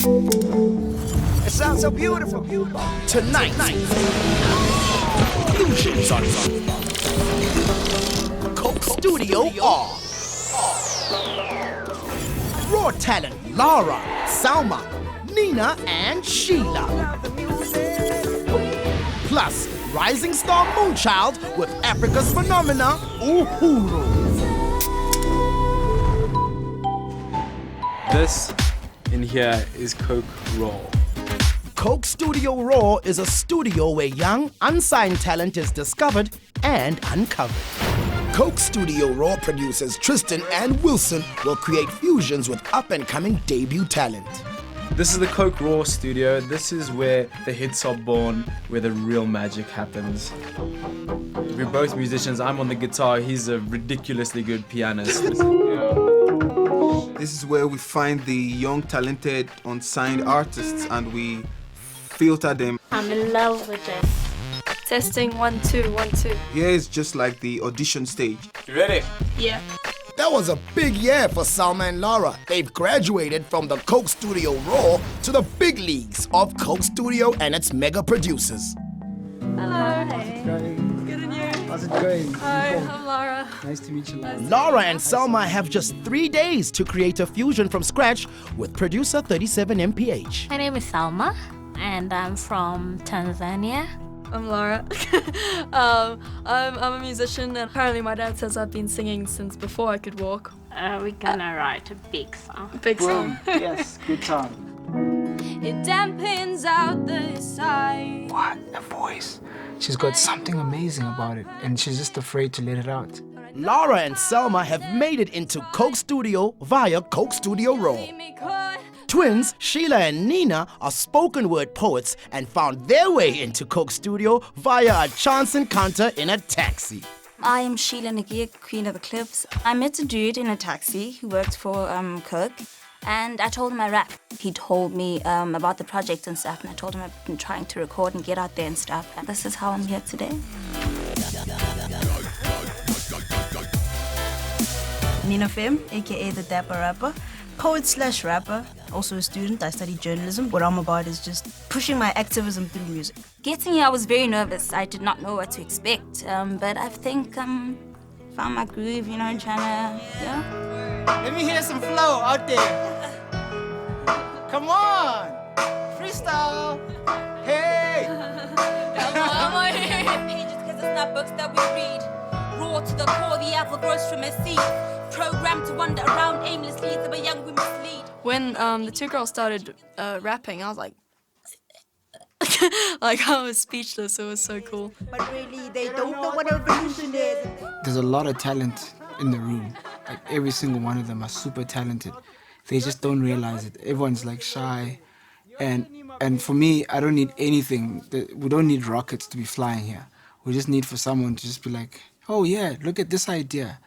It sounds so beautiful. Tonight, fusions on Coke Studio R. Raw talent Lara, Salma, Nina, and Sheila. Plus, rising star Moonchild with Africa's phenomena Uhuru. This in here is Coke Raw. Coke Studio Raw is a studio where young, unsigned talent is discovered and uncovered. Coke Studio Raw producers Tristan and Wilson will create fusions with up-and-coming debut talent. This is the Coke Raw studio. This is where the hits are born, where the real magic happens. We're both musicians. I'm on the guitar. He's a ridiculously good pianist. This is where we find the young, talented, unsigned artists and we filter them. I'm in love with it. Testing 1 2 1 2. Here is just like the audition stage. You ready? Yeah. That was a big year for Salma and Lara. They've graduated from the Coke Studio Raw to the big leagues of Coke Studio and its mega producers. Hello. Good and you? How's it going? Hi, I'm Lara. Nice to meet you, Lara. Lara and Salma have just 3 days to create a fusion from scratch with producer 37MPH. My name is Salma, and I'm from Tanzania. I'm Lara. I'm a musician, and apparently my dad says I've been singing since before I could walk. We're gonna write a big song. Big song. Yes, good time. It dampens out the side. What a voice. She's got something amazing about it, and she's just afraid to let it out. Lara and Salma have made it into Coke Studio via Coke Studio Raw. Twins, Sheila and Nina, are spoken word poets and found their way into Coke Studio via a chance encounter in a taxi. I am Sheila Nagia, Queen of the Clips. I met a dude in a taxi who worked for Coke, and I told him I rap. He told me about the project and stuff, and I told him I've been trying to record and get out there and stuff, and this is how I'm here today. Nina Fem, aka the Dapper Rapper, poet/rapper, also a student. I study journalism. What I'm about is just pushing my activism through music. Getting here, I was very nervous. I did not know what to expect, but I think found my groove, you know, trying to, yeah. Let me hear some flow out there. Come on, freestyle. Hey. Pages because it's not books that we read. Raw to the core, the apple grows from a seed. Programmed to wander around aimlessly, so we're young, we mislead. When the two girls started rapping, I was like, I was speechless. It was so cool. But really, they don't know what a revolution is. There's a lot of talent in the room. Like every single one of them are super talented. They just don't realize it. Everyone's like shy. And for me, I don't need anything. We don't need rockets to be flying here. We just need for someone to just be like, oh yeah, look at this idea.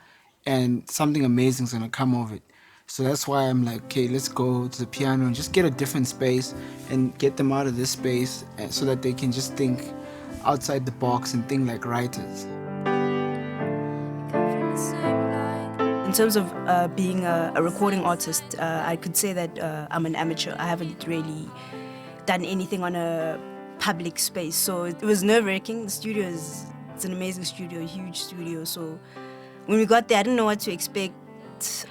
And something amazing is gonna come of it. So that's why I'm like, okay, let's go to the piano and just get a different space and get them out of this space so that they can just think outside the box and think like writers. In terms of being a recording artist, I could say that I'm an amateur. I haven't really done anything on a public space, so it was nerve-wracking. The studio it's an amazing studio, a huge studio. So when we got there, I didn't know what to expect.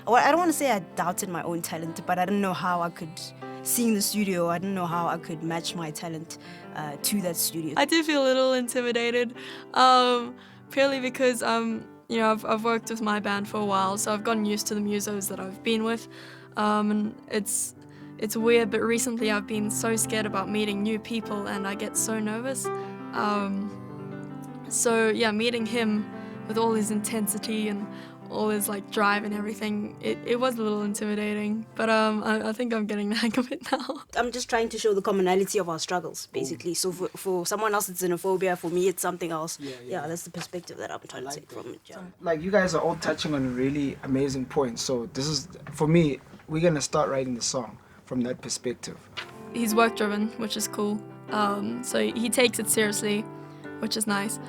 Well, I don't want to say I doubted my own talent, but I didn't know how I could, seeing the studio, I didn't know how I could match my talent to that studio. I do feel a little intimidated, purely because I've worked with my band for a while, so I've gotten used to the musos that I've been with, and it's weird. But recently, I've been so scared about meeting new people, and I get so nervous. So yeah, meeting him with all his intensity and all his like drive and everything, it was a little intimidating, but I think I'm getting the hang of it now. I'm just trying to show the commonality of our struggles, basically. So for someone else it's xenophobia, for me it's something else. Yeah, that's the perspective that I'm trying to take from it. Yeah. Like you guys are all touching on a really amazing point. So this is, for me, we're gonna start writing the song from that perspective. He's work driven, which is cool. So he takes it seriously, which is nice.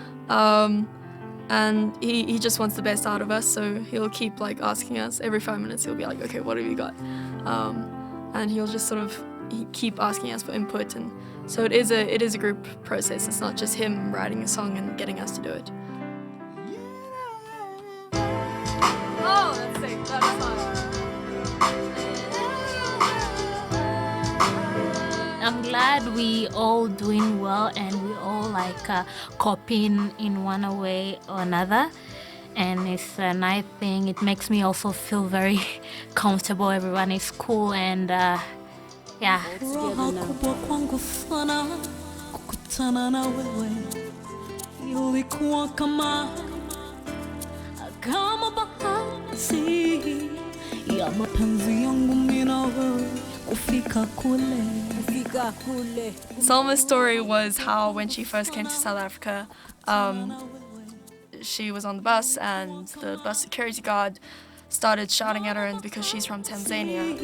And he just wants the best out of us, so he'll keep like asking us every 5 minutes. He'll be like, okay, what have you got? And he'll just sort of, keep asking us for input, and so it is a group process. It's not just him writing a song and getting us to do it. Oh, that's sick. That's fun. I'm glad we all doing well and we all like coping in one way or another. And it's a nice thing. It makes me also feel very comfortable. Everyone is cool and yeah. Salma's story was how when she first came to South Africa, she was on the bus and the bus security guard started shouting at her, and because she's from Tanzania.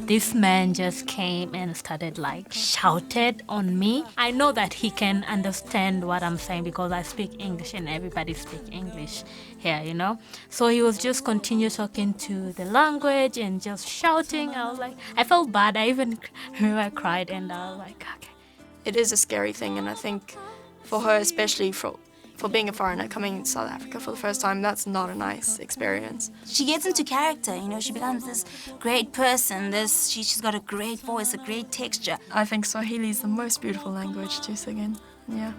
This man just came and started like shouted on me. I know that he can understand what I'm saying because I speak English and everybody speaks English here, you know. So he was just continue talking to the language and just shouting. I was like, I felt bad. I even remember I cried and I was like, okay. It is a scary thing, and I think for her, especially for being a foreigner coming to South Africa for the first time, that's not a nice experience. She gets into character, you know, she becomes this great person, she's got a great voice, a great texture. I think Swahili is the most beautiful language to sing in, yeah.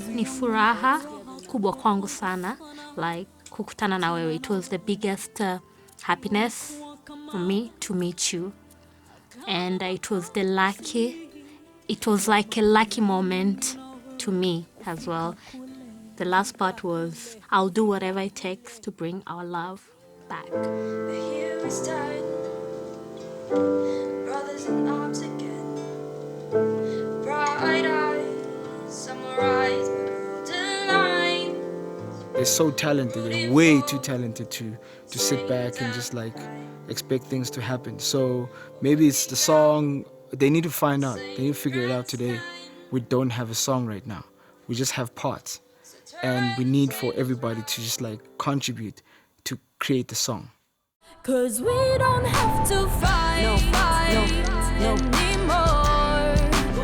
Ni furaha kubwa kwangu sana, like kukutana na wewe. It was the biggest happiness for me to meet you, and it was like a lucky moment to me as well. The last part was, I'll do whatever it takes to bring our love back. Here we stand, brothers in arms again. Bright eyes, summarize the line. They're so talented. They're way too talented to sit back and just like expect things to happen. So maybe it's the song. They need to find out. They need to figure it out today. We don't have a song right now. We just have parts. And we need for everybody to just like contribute to create the song. Cause we don't have to fight anymore.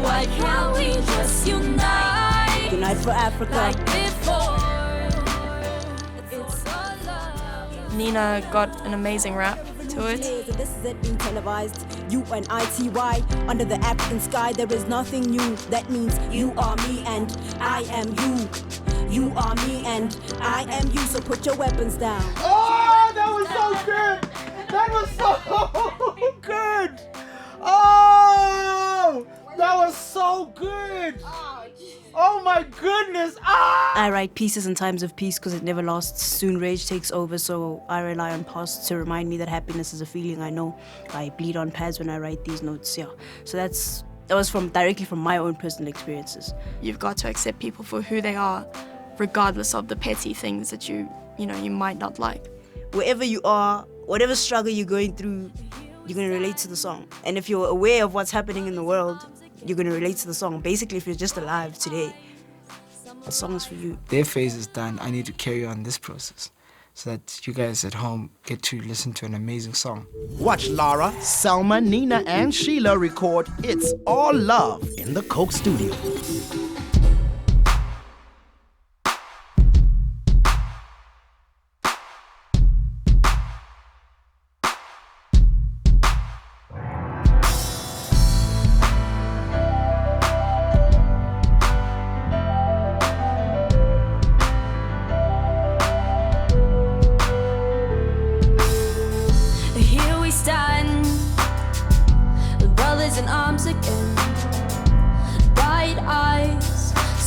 Why can't we just unite? Unite for Africa. Like before. Nina got an amazing rap to it. This is it being televised. UNITY. Under the African sky, there is nothing new. That means you are me and I am you. You are me and I am you. So put your weapons down. Oh, that was so good! That was so good! Oh, that was so good! Oh my goodness! Ah! I write pieces in times of peace because it never lasts. Soon rage takes over, so I rely on past to remind me that happiness is a feeling I know. I bleed on pads when I write these notes, yeah. So that was directly from my own personal experiences. You've got to accept people for who they are, regardless of the petty things that you might not like. Wherever you are, whatever struggle you're going through, you're going to relate to the song. And if you're aware of what's happening in the world, you're going to relate to the song. Basically, if you're just alive today, the song is for you. Their phase is done. I need to carry on this process so that you guys at home get to listen to an amazing song. Watch Lara, Selma, Nina, and Sheila record It's All Love in the Coke Studio.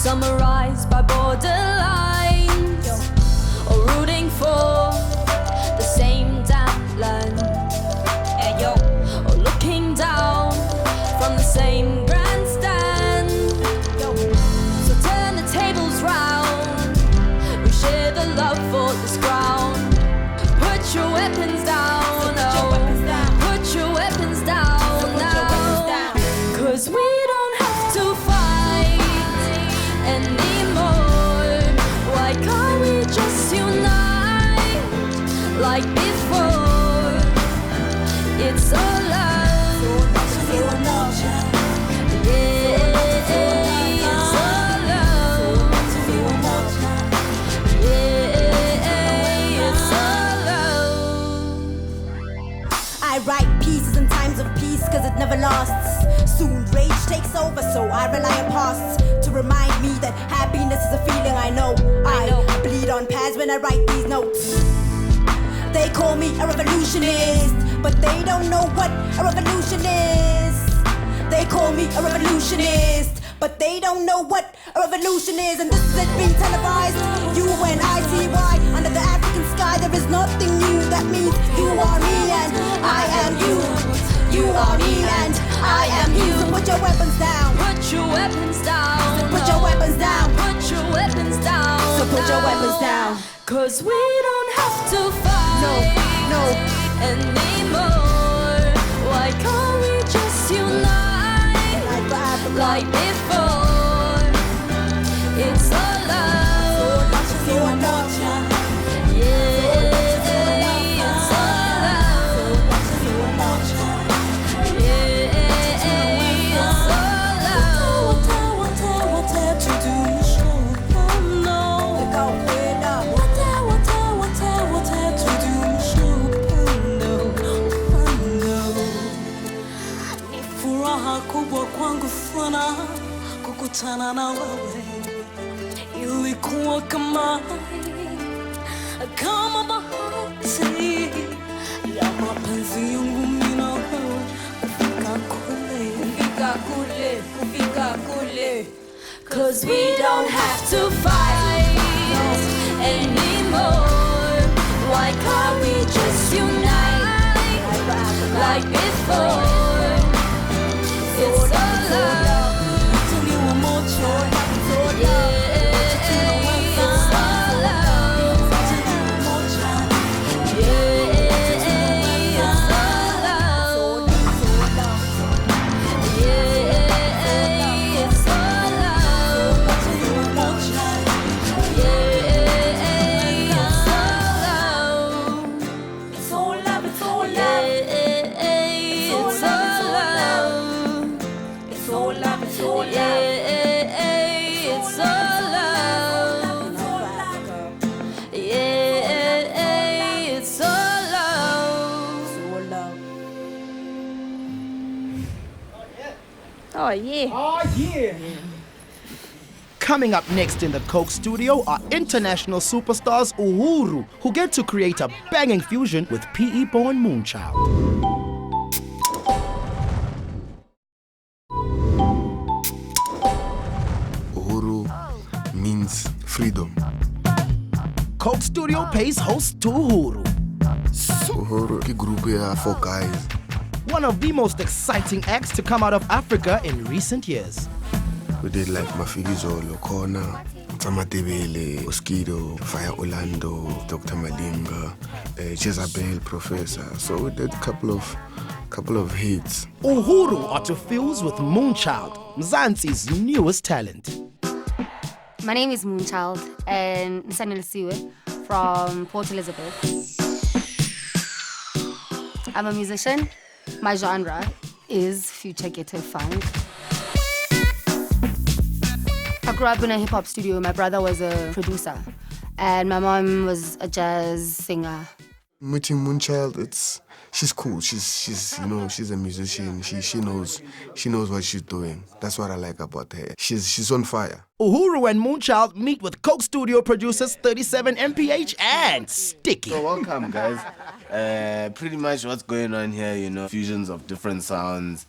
Summarized by borderlines, or rooting for the same damn land, or looking down from the same grandstand. So turn the tables round, we share the love for this ground. Put your weapons down, put your weapons down now, 'cause we don't have to fight anymore. Why can't we just unite like before? It's all love. Yeah, it's all love. Yeah, it's all love. I write pieces in times of peace cause it never lasts. Soon rage takes over, so I rely on past to remind me that happiness is a feeling I know. I bleed on pads when I write these notes. They call me a revolutionist, but they don't know what a revolution is. They call me a revolutionist, but they don't know what a revolution is. And this is it being televised. UNITY, under the African sky, there is nothing new. That means you are me and I am you. You are me and I am you. So put your weapons down. Put your weapons down. So put your weapons down. Put your weapons down. So put your weapons down. Cause we don't have to fight anymore. Why can't we just unite like before? It's all love. Yeah, it's all love. Yeah, it's all love. To do show, no. Furaha kubwa kwangu sana kukutana na wewe, ilikuwa kama bahati ya mapenzi yangu mimi na wewe kufika kule. Cause we don't have to fight anymore. Why can't we just unite like before? It's all love. Tell me one more time. Yeah, it's all love. Yeah, it's all love. Yeah, it's all love. It's all love. It's all love. It's all love. It's all love. Yeah, it's all love. Yeah, it's all love. Oh yeah. Coming up next in the Coke studio are international superstars Uhuru, who get to create a banging fusion with PE-born Moonchild. Uhuru means freedom. Coke Studio pays host to Uhuru. Uhuru, the group here, 4 guys. One of the most exciting acts to come out of Africa in recent years. We did like Mafikizo, Lokona, Tamatebele, Mosquito, Fire Orlando, Dr. Malinga, Jezabel, Professor. So we did a couple of hits. Uhuru are to fuse with Moonchild, Mzansi's newest talent. My name is Moonchild and Nsanelisiwe from Port Elizabeth. I'm a musician. My genre is future ghetto funk. I grew up in a hip-hop studio. My brother was a producer and my mom was a jazz singer. Meeting Moonchild, she's cool. She's a musician. She knows what she's doing. That's what I like about her. She's on fire. Uhuru and Moonchild meet with Coke Studio producers 37 MPH and Sticky. So welcome, guys. Pretty much what's going on here, fusions of different sounds,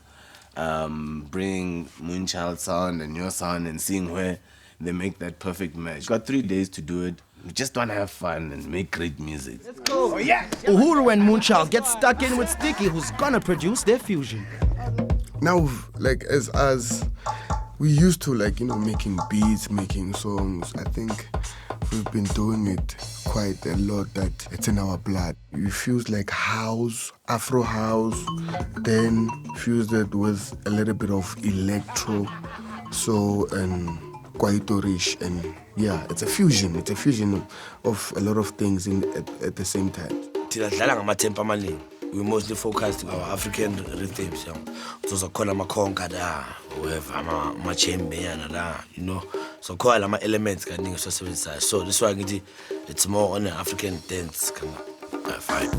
bringing Moonchild sound and your sound and seeing where they make that perfect match. Got 3 days to do it. We just want to have fun and make great music. Let's go. Oh, yeah. Uhuru and Moonchild get stuck in with Sticky, who's gonna produce their fusion. Now, as we used to, making beats, making songs, I think we've been doing it quite a lot that it's in our blood. We fused like house, Afro house, then fused it with a little bit of electro, so, and Kwaito-ish, and yeah, it's a fusion of a lot of things at the same time. we mostly focused on our African rhythms. So call them a conga da, whoever, my chamber, you know. So call them elements can you so this why it's more on the African dance kind of vibe.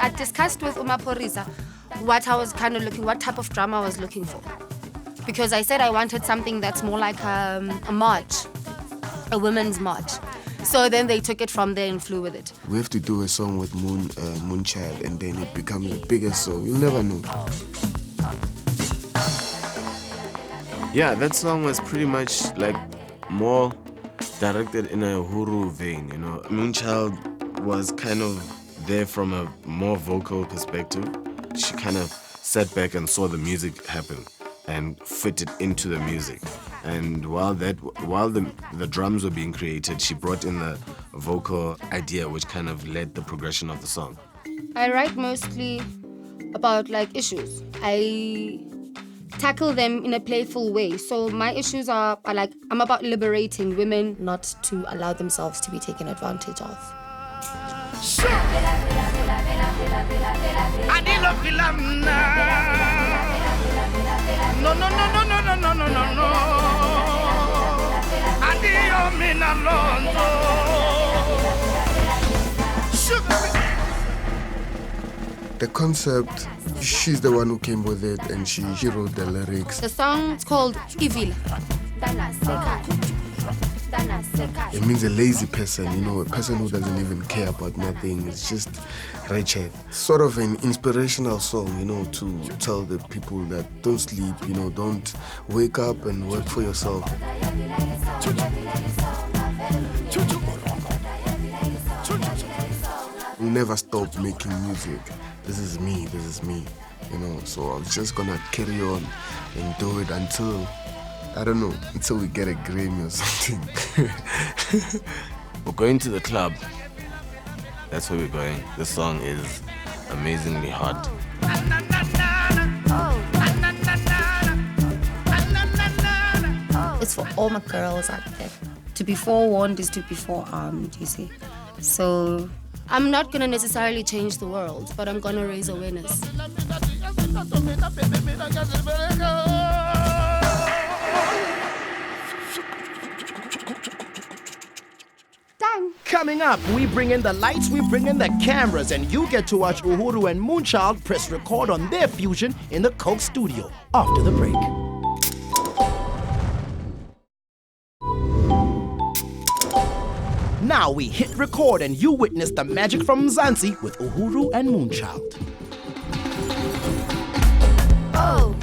I discussed with Mophorisa what I was kind of what type of drama I was looking for. Because I said I wanted something that's more like a march, a women's march. So then they took it from there and flew with it. We have to do a song with Moonchild, and then it becomes a bigger song. You'll never know. Yeah, that song was pretty much like more directed in a Uhuru vein, you know. Moonchild was kind of there from a more vocal perspective. She kind of sat back and saw the music happen and fit it into the music. And while the drums were being created, she brought in the vocal idea, which kind of led the progression of the song. I write mostly about like issues. I tackle them in a playful way. So my issues are like, I'm about liberating women, not to allow themselves to be taken advantage of. The concept, she's the one who came with it, and she wrote the lyrics. The song's called Evil. It means a lazy person, you know, a person who doesn't even care about nothing. It's just wretched. Sort of an inspirational song, you know, to tell the people that don't sleep, you know, don't wake up and work for yourself. We'll never stop making music. This is me, you know, so I'm just gonna carry on and do it until, I don't know, until we get a Grammy or something. We're going to the club. That's where we're going. The song is amazingly hot. It's for all my girls out there. To be forewarned is to be forearmed, you see. So I'm not gonna necessarily change the world, but I'm gonna raise awareness. Coming up, we bring in the lights, we bring in the cameras, and you get to watch Uhuru and Moonchild press record on their fusion in the Coke studio after the break. Now we hit record and you witness the magic from Mzansi with Uhuru and Moonchild. Oh.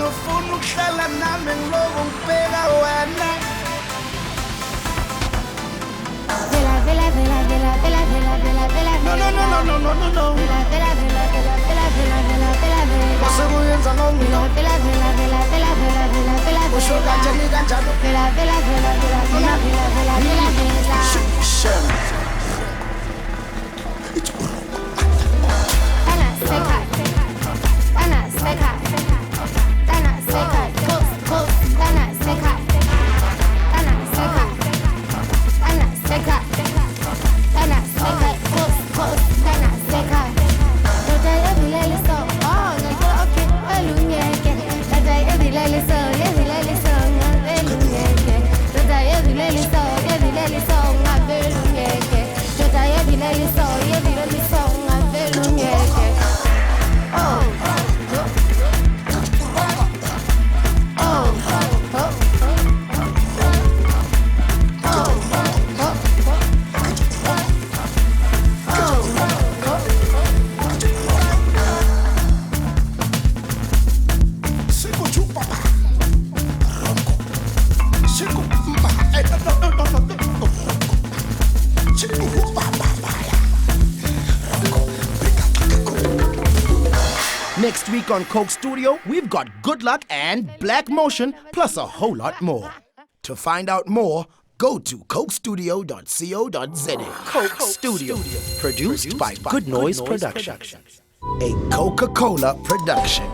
ufuna ukuhlala nami ngiloku ngibheka wena. Vela, vela, vela, vela, vela, vela, vela, vela. No, no, no, no, no, no, no. Vela, vela, vela, vela, vela, vela, vela, vela, vela. Wasekuyenza ngomina. Vela, vela, vela, vela, vela, vela, vela, vela. Usho kanjani kanjalo? Vela, vela, vela, vela, vela, vela, vela, vela, vela. Dana seka, dana seka, dana seka, coast, coast, dana seka, dana seka, dana seka, dana seka, coast, coast, dana seka. Dada yabilele so, oh, ngeke okay, elungeke. Dada yabilele so, ngabelungeke. Dada yabilele so, ngabelungeke. Dada yabilele so, ngabelungeke. Oh, Next week on Coke Studio, we've got Good Luck and Black Motion, plus a whole lot more. To find out more, go to cokestudio.co.za. Coke Studio, produced by Good Noise Productions, a Coca-Cola production.